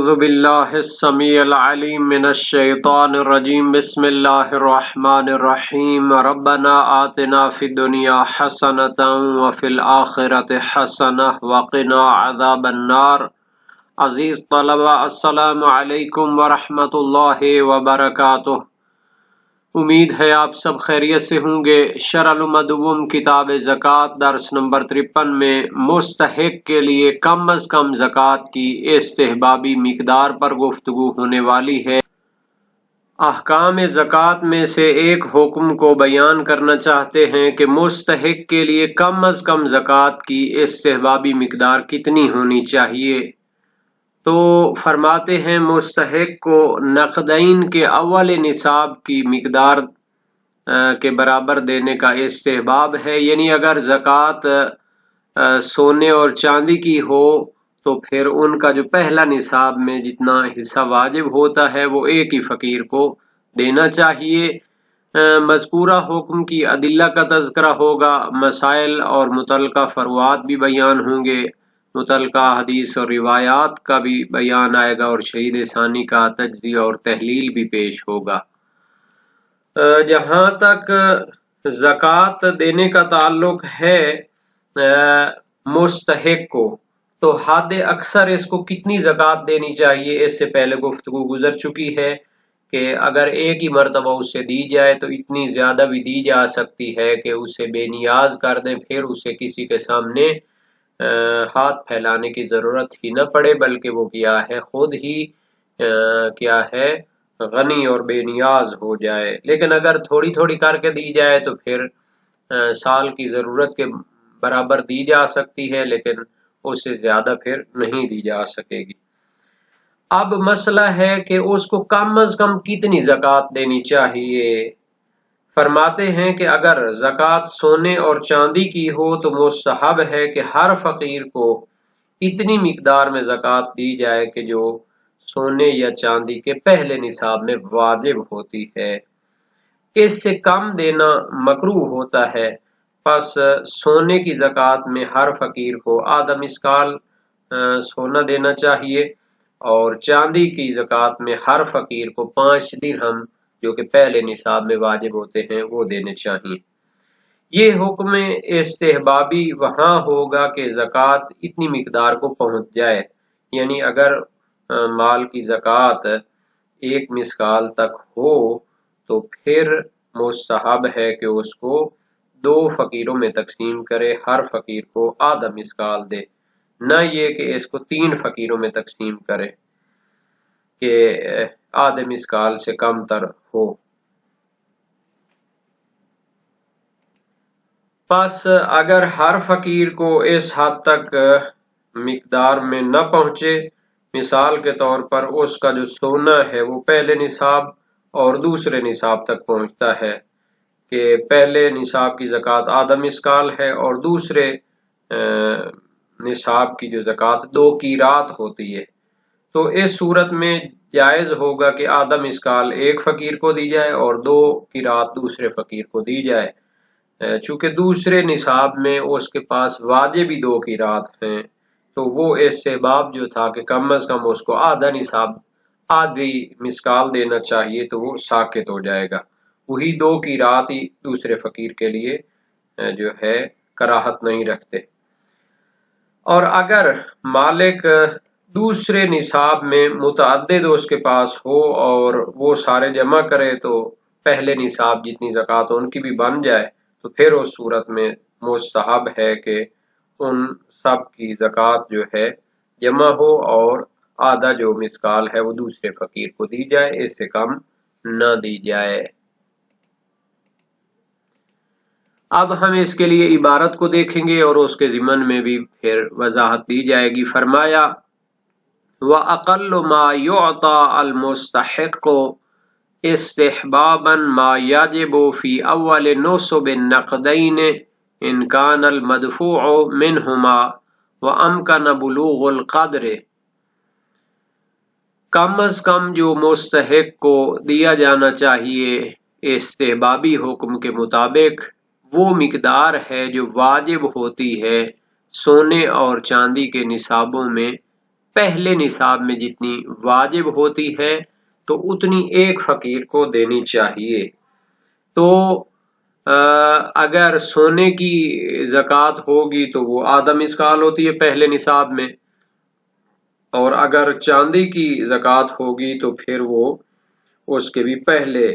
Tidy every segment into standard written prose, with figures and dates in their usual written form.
اعوذ باللہ السمیع العلیم من الشیطان الرجیم بسم اللہ الرحمن الرحیم ربنا آتنا فی الدنیا حسنۃ وفی الآخرۃ حسنۃ وقنا عذاب النار۔ عزیز طلبہ، السلام علیکم ورحمۃ اللہ وبرکاتہ۔ امید ہے آپ سب خیریت سے ہوں گے۔ شرح المدوم کتاب زکوٰۃ درس نمبر 53 میں مستحق کے لیے کم از کم زکوٰۃ کی استحبابی مقدار پر گفتگو ہونے والی ہے۔ احکام زکوٰۃ میں سے ایک حکم کو بیان کرنا چاہتے ہیں کہ مستحق کے لیے کم از کم زکوٰۃ کی استحبابی مقدار کتنی ہونی چاہیے۔ تو فرماتے ہیں مستحق کو نقدین کے اول نصاب کی مقدار کے برابر دینے کا استحباب ہے، یعنی اگر زکوٰۃ سونے اور چاندی کی ہو تو پھر ان کا جو پہلا نصاب میں جتنا حصہ واجب ہوتا ہے وہ ایک ہی فقیر کو دینا چاہیے۔ مذکورہ حکم کی ادلہ کا تذکرہ ہوگا، مسائل اور متعلقہ فروعات بھی بیان ہوں گے، متعلقہ حدیث اور روایات کا بھی بیان آئے گا، اور شہید ثانی کا تجزیہ اور تحلیل بھی پیش ہوگا۔ جہاں تک زکوٰۃ دینے کا تعلق ہے مستحق کو، تو حد اکثر اس کو کتنی زکوٰۃ دینی چاہیے اس سے پہلے گفتگو گزر چکی ہے کہ اگر ایک ہی مرتبہ اسے دی جائے تو اتنی زیادہ بھی دی جا سکتی ہے کہ اسے بے نیاز کر دیں، پھر اسے کسی کے سامنے ہاتھ پھیلانے کی ضرورت ہی نہ پڑے، بلکہ وہ کیا ہے خود ہی کیا ہے غنی اور بے نیاز ہو جائے۔ لیکن اگر تھوڑی تھوڑی کر کے دی جائے تو پھر سال کی ضرورت کے برابر دی جا سکتی ہے، لیکن اس سے زیادہ پھر نہیں دی جا سکے گی۔ اب مسئلہ ہے کہ اس کو کم از کم کتنی زکوٰۃ دینی چاہیے۔ فرماتے ہیں کہ اگر زکوٰۃ سونے اور چاندی کی ہو تو مستحب ہے کہ ہر فقیر کو اتنی مقدار میں زکوٰۃ دی جائے کہ جو سونے یا چاندی کے پہلے نصاب میں واجب ہوتی ہے۔ اس سے کم دینا مکروہ ہوتا ہے، پس سونے کی زکوٰۃ میں ہر فقیر کو آدھا مسکال سونا دینا چاہیے، اور چاندی کی زکوٰۃ میں ہر فقیر کو 5 درہم جو کہ پہلے نصاب میں واجب ہوتے ہیں وہ دینے چاہیے۔ یہ حکم استحبابی وہاں ہوگا کہ زکوٰۃ اتنی مقدار کو پہنچ جائے، یعنی اگر مال کی زکوٰۃ 1 مسکال تک ہو تو پھر مستحب ہے کہ اس کو 2 فقیروں میں تقسیم کرے، ہر فقیر کو آدھا مسکال دے، نہ یہ کہ اس کو 3 فقیروں میں تقسیم کرے کہ آدھے مسکال سے کم تر ہو۔ پس اگر ہر فقیر کو اس حد تک مقدار میں نہ پہنچے، مثال کے طور پر اس کا جو سونا ہے وہ پہلے نصاب اور دوسرے نصاب تک پہنچتا ہے کہ پہلے نصاب کی زکوٰۃ آدھا مسکال ہے اور دوسرے نصاب کی جو زکوٰۃ 2 قیراط ہوتی ہے، تو اس صورت میں جائز ہوگا کہ آدھا مسکال ایک فقیر کو دی جائے اور 2 قیراط دوسرے فقیر کو دی جائے، چونکہ دوسرے نصاب میں اس کے پاس واجب ہی 2 قیراط ہیں، تو وہ استحباب جو تھا کہ کم از کم اس کو آدھا نصاب آدھی مسکال دینا چاہیے تو وہ ساقط ہو جائے گا، وہی 2 قیراط ہی دوسرے فقیر کے لیے جو ہے کراہت نہیں رکھتے۔ اور اگر مالک دوسرے نصاب میں متعدد اس کے پاس ہو اور وہ سارے جمع کرے تو پہلے نصاب جتنی زکوٰۃ ان کی بھی بن جائے، تو پھر اس صورت میں مستحب ہے کہ ان سب کی زکوٰۃ جو ہے جمع ہو اور آدھا جو مسکال ہے وہ دوسرے فقیر کو دی جائے، اس سے کم نہ دی جائے۔ اب ہم اس کے لیے عبارت کو دیکھیں گے اور اس کے ضمن میں بھی پھر وضاحت دی جائے گی۔ فرمایا وَأَقَلُّ مَا يُعْطَى الْمُسْتَحِقُّ اسْتِحْبَابًا مَا يَجِبُ فِي أَوَّلِ نُصُبِ النَّقْدَيْنِ إِنْ كَانَ الْمَدْفُوعُ مِنْهُمَا وَأَمْكَنَ بُلُوغُ الْقَدْرِ۔ کم از کم جو مستحق کو دیا جانا چاہیے استحبابی حکم کے مطابق وہ مقدار ہے جو واجب ہوتی ہے سونے اور چاندی کے نصابوں میں پہلے نصاب میں جتنی واجب ہوتی ہے تو اتنی ایک فقیر کو دینی چاہیے۔ تو اگر سونے کی زکوٰۃ ہوگی تو وہ آدھا مثقال ہوتی ہے پہلے نصاب میں، اور اگر چاندی کی زکوٰۃ ہوگی تو پھر وہ اس کے بھی پہلے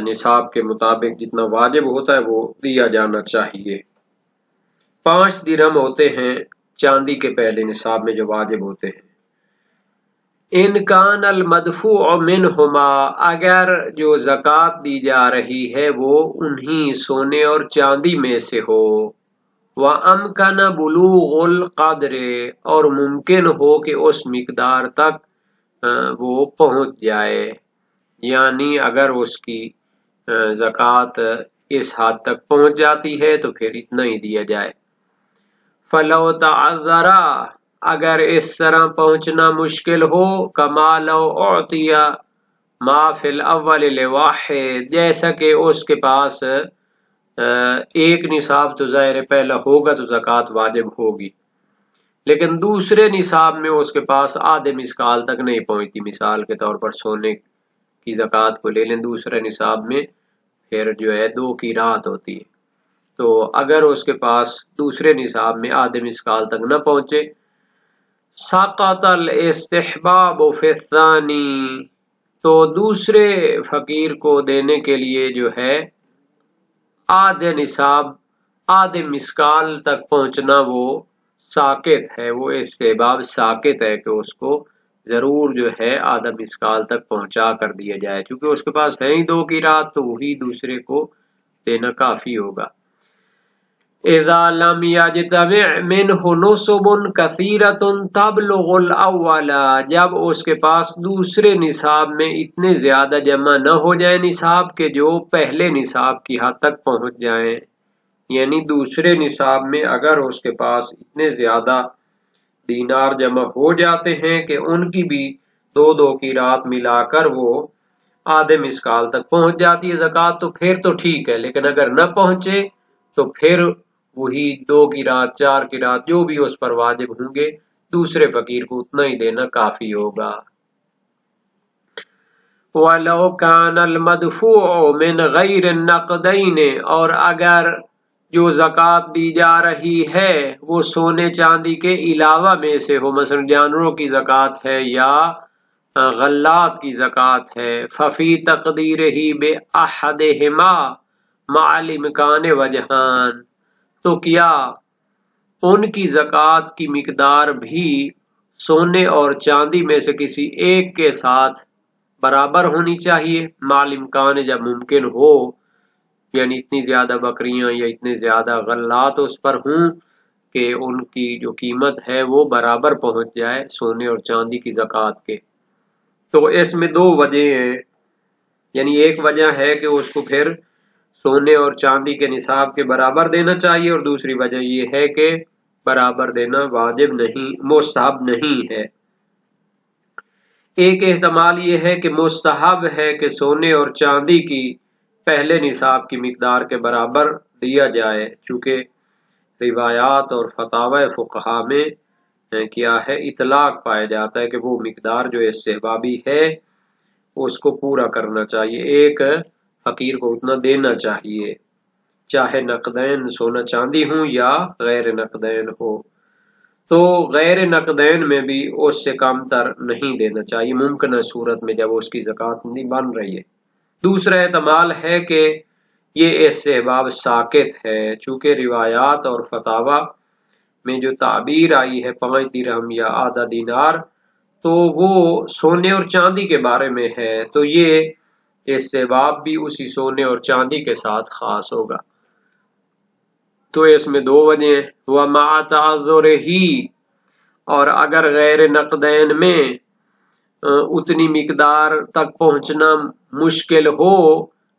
نصاب کے مطابق جتنا واجب ہوتا ہے وہ دیا جانا چاہیے۔ 5 درہم ہوتے ہیں چاندی کے پہلے نصاب میں جو واجب ہوتے ہیں۔ ان کان المدفوع منہما، اگر جو زکوٰۃ دی جا رہی ہے وہ انہی سونے اور چاندی میں سے ہو، وَأَمْكَنَ بُلُوغُ الْقَدْرِ، اور ممکن ہو کہ اس مقدار تک وہ پہنچ جائے، یعنی اگر اس کی زکوٰۃ اس حد تک پہنچ جاتی ہے تو پھر اتنا ہی دیا جائے۔ فَلَوْ تَعَذَّرَا، اگر اس طرح پہنچنا مشکل ہو، كَمَا لَوْ أُعْطِيَ مَا فِي الْأَوَّلِ لِوَاحِدٍ، جیسا کہ اس کے پاس ایک نصاب تو ظاہر پہلا ہوگا تو زکوٰۃ واجب ہوگی، لیکن دوسرے نصاب میں اس کے پاس آدھے مثقال تک نہیں پہنچتی۔ مثال کے طور پر سونے کی زکوٰۃ کو لے لیں، دوسرے نصاب میں پھر جو ہے 2 کی رات ہوتی ہے، تو اگر اس کے پاس دوسرے نصاب میں آدھے مثقال تک نہ پہنچے، سقط الاستحباب فی الثانی، تو دوسرے فقیر کو دینے کے لیے جو ہے آدھے نصاب آدھے مثقال تک پہنچنا وہ ساقط ہے، وہ استحباب ساقط ہے کہ اس کو ضرور جو ہے آدھا مثقال تک پہنچا کر دیا جائے، کیونکہ اس کے پاس ہے ہی 2 کی رات تو وہی دوسرے کو دینا کافی ہوگا۔ اذا لم يجتمع منه نصب كثيرة تبلغ الاول، جب اس کے پاس دوسرے نصاب میں اتنے زیادہ جمع نہ ہو جائیں نصاب کے جو پہلے نصاب کی حد تک پہنچ جائیں، یعنی دوسرے نصاب میں اگر اس کے پاس اتنے زیادہ دینار جمع ہو جاتے ہیں کہ ان کی بھی 2 کی رات ملا کر وہ آدھے مثقال تک پہنچ جاتی ہے زکوٰۃ، تو پھر تو ٹھیک ہے، لیکن اگر نہ پہنچے تو پھر وہی 2 کی رات 4 کی رات جو بھی اس پر واجب ہوں گے دوسرے فقیر کو اتنا ہی دینا کافی ہوگا۔ وَلَوْ كَانَ الْمَدْفُوعُ مِنْ غَيْرِ النَّقْدَيْنِ، اور اگر جو زکوٰۃ دی جا رہی ہے وہ سونے چاندی کے علاوہ میں سے ہو، مثلا جانوروں کی زکوٰۃ ہے یا غلات کی زکوٰۃ ہے، فَفِي تَقْدِيرِهِ بِأَحَدِهِمَا مَعَ الْإِمْكَانِ وَجْهَانِ، تو کیا ان کی زکوٰۃ کی مقدار بھی سونے اور چاندی میں سے کسی ایک کے ساتھ برابر ہونی چاہیے، مع الامکان، جب ممکن ہو، یعنی اتنی زیادہ بکریاں یا اتنے زیادہ غلات اس پر ہوں کہ ان کی جو قیمت ہے وہ برابر پہنچ جائے سونے اور چاندی کی زکوٰۃ کے۔ تو اس میں 2 وجہ ہیں، یعنی ایک وجہ ہے کہ اس کو پھر سونے اور چاندی کے نصاب کے برابر دینا چاہیے، اور دوسری وجہ یہ ہے کہ برابر دینا واجب نہیں، مستحب نہیں ہے۔ ایک احتمال یہ ہے کہ مستحب ہے کہ سونے اور چاندی کی پہلے نصاب کی مقدار کے برابر دیا جائے، چونکہ روایات اور فتاوی فقہا میں کیا ہے اطلاق پایا جاتا ہے کہ وہ مقدار جو استحبابی ہے اس کو پورا کرنا چاہیے، ایک فقیر کو اتنا دینا چاہیے، چاہے نقدین سونا چاندی ہوں یا غیر نقدین ہو۔ تو غیر نقدین میں بھی اس سے کم تر نہیں دینا چاہیے ممکنہ صورت میں جب اس کی زکوٰۃ نہیں بن رہی ہے۔ دوسرا احتمال ہے کہ یہ استحباب ساقط ہے، چونکہ روایات اور فتاوی میں جو تعبیر آئی ہے 5 درہم یا آدھا دینار، تو وہ سونے اور چاندی کے بارے میں ہے، تو یہ استحباب بھی اسی سونے اور چاندی کے ساتھ خاص ہوگا۔ تو اس میں 2 وجہ ہیں، وَمَعَ تَعَذُّرِهِ، اور اگر غیر نقدین میں اتنی مقدار تک پہنچنا مشکل ہو،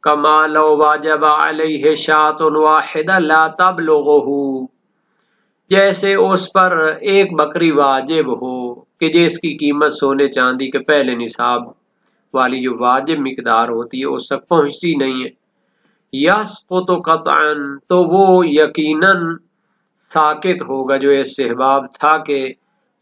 كَمَا لَوْ وَاجَبَ عَلَيْهِ شَاةٌ وَاحِدَةٌ لَا تَبْلُغُهُ، جیسے اس پر ایک بکری واجب ہو کہ جس کی قیمت سونے چاندی کے پہلے نصاب والی جو واجب مقدار ہوتی ہے اس تک پہنچتی نہیں ہے، یسقط قطعا، تو وہ یقیناً ساقط ہوگا جو استحباب تھا کہ